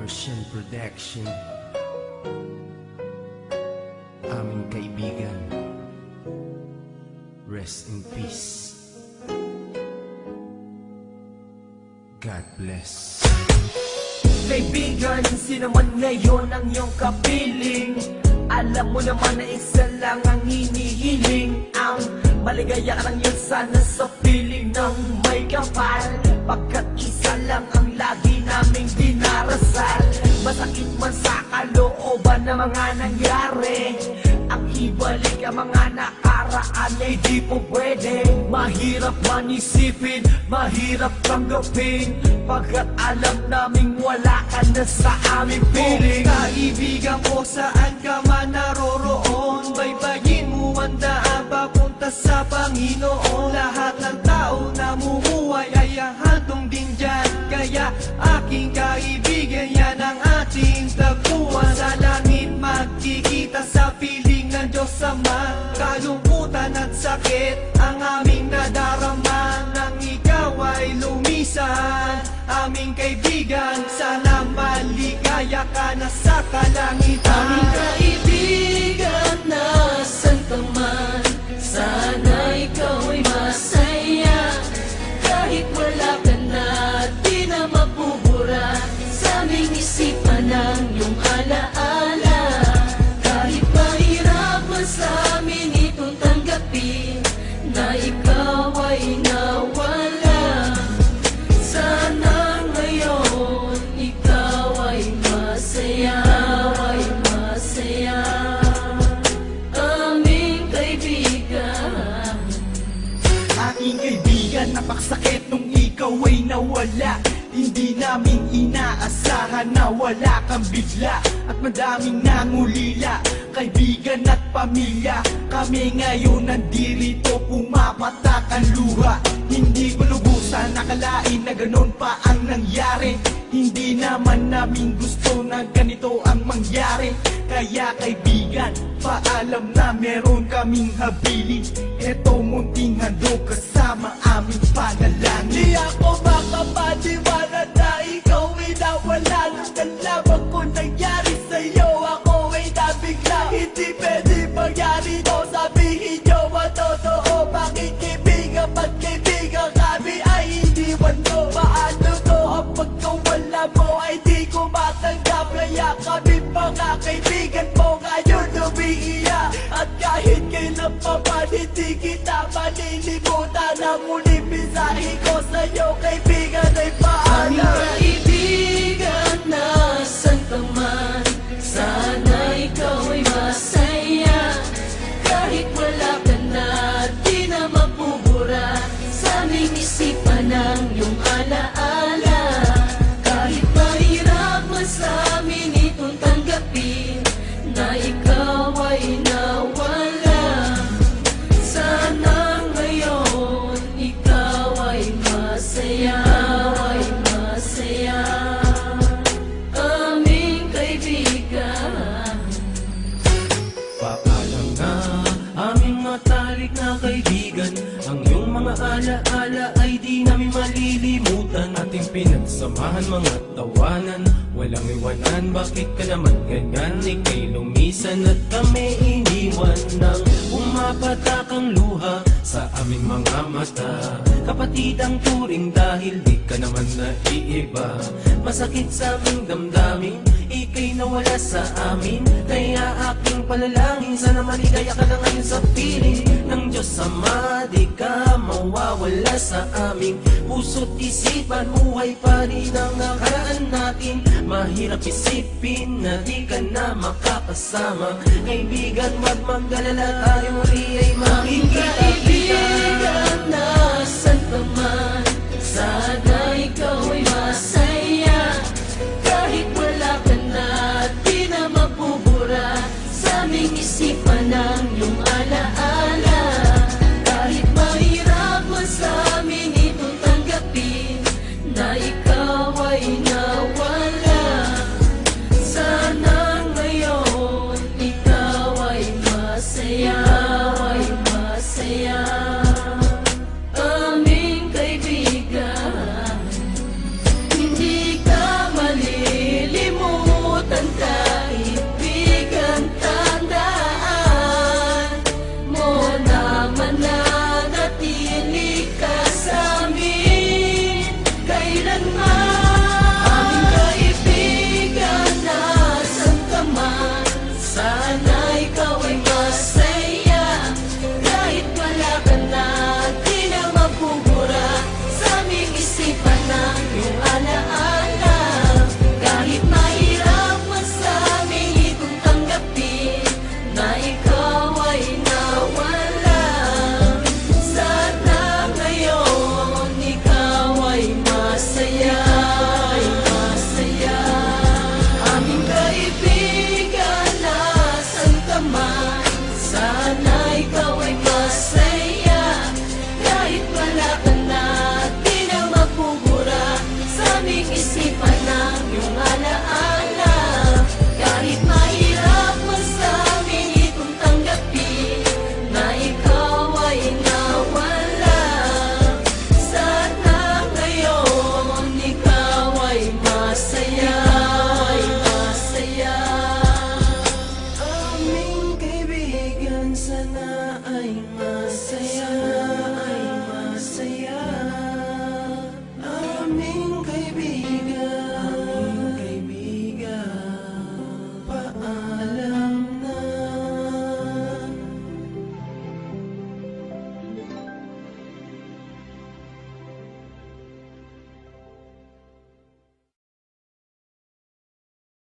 Persian Production. Aming kaibigan, rest in peace. God bless. Kaibigan, sino man ngayon ang iyong kapiling? Alam mo naman na isa lang ang hinihiling. Ang maligaya ka lang yun sana sa piling ng may kapal, pagkat isa lang ang lagi naming dinarasal. Masakit man sa kalooban na mga nangyari, ang ibalik ang mga nakaraan ay di po pwede. Mahirap man isipin, mahirap tanggapin, pagkat alam naming wala ka na sa aming piling. Kaibigan ko, saan ka man naroroon, baybayin mo ang daan papunta sa Panginoon. Lahat ng tao na mumuhay ay handong din dyan, kaya aking kaibigan, yan ang ating tagpuan. Sa langit magkikita sa piling ng Diyos Ama, kalungkutan at sakit ang aming nadarama nang ikaw ay lumisan. Aming kaibigan, sana maligaya ka na sa kalangitan. Aming kaibigan, nasan ka man, sana ikaw ay masaya. Kahit wala ka na, di na mabubura sa aming isipan ang iyong alaala. Kahit mahirap man sa amin itong tanggapin na ikaw ay nawala, sana ngayon ikaw ay masaya, ay masaya. Aming kaibigan, Aking kaibigan, napaksakit nung ikaw ay nawala. Hindi namin inaasahan na wala kang bigla, at madaming nangulila, kaibigan at pamilya. Kami ngayon nandirito, pumapatak ang luha. Hindi ko lubusan nakalain na ganon pa ang nangyari. Hindi naman namin gusto na ganito ang mangyari. Kaya kaibigan, paalam na meron kaming habilin. Eto munting handog kasama aming panalangin. Di ako makapaniwala na ikaw ay nawala. Nung nalaman ko nangyari sa'yo, ako ay nabigla. Hindi pwede mangyari to, sabihin nyo ang totoo. Bakit kaibigan, ba't kaibigan kami ay iniwan mo? Paano to ang pagkawala mo ay di ko matanggap? Kaya kami mga kaibigan mo ngayon umiiyak, at kahit kailan pa man hindi kita malilimutan. Ang muling mensahe ko sa'yo kaibigan ay aming paalam. kaibigan, nasan ka man, sana ikaw ay masaya. Kahit wala ka na, di na mabubura sa aming isipan ang iyong alaala. Kahit mahirap man sa amin itong tanggapin na ikaw ay nawala, sana ngayon ikaw ay masaya, ay masaya. Aming kaibigan, Paalam na aming matalik na kaibigan, ang iyong mga alaala ay di namin malilimutan. Ating pinagsamahan mga tawanan, walang iwanan. Bakit ka naman ganyan? Ika'y lumisan at kami iniwan nang pumapatak ang luha sa aming mga mata. Kapatid ang turing dahil di ka naman naiiba. Masakit sa aming damdamin, ika'y nawala sa amin. Kaya aking palalangin, sana maligaya ka na ngayon sa piling ng Diyos Ama. Di ka mawawala sa aming puso't isipan. Buhay pa rin ang nakaraan natin. Mahirap isipin na di ka na makakasama. Kaibigan, wag mag-alala, tayo muli ay aming makikita. kaibigan, nasan ka man, sana ikaw ay masaya. Kahit wala ka na, di na mabubura sa aming isipan ang iyong alaala. Kahit mahirap man sa amin itong tanggapin na ikaw ay nawala, sana ngayon ikaw ay masaya, ay masaya. Aming kaibigan, hindi ka malilimutan. sana ay masaya.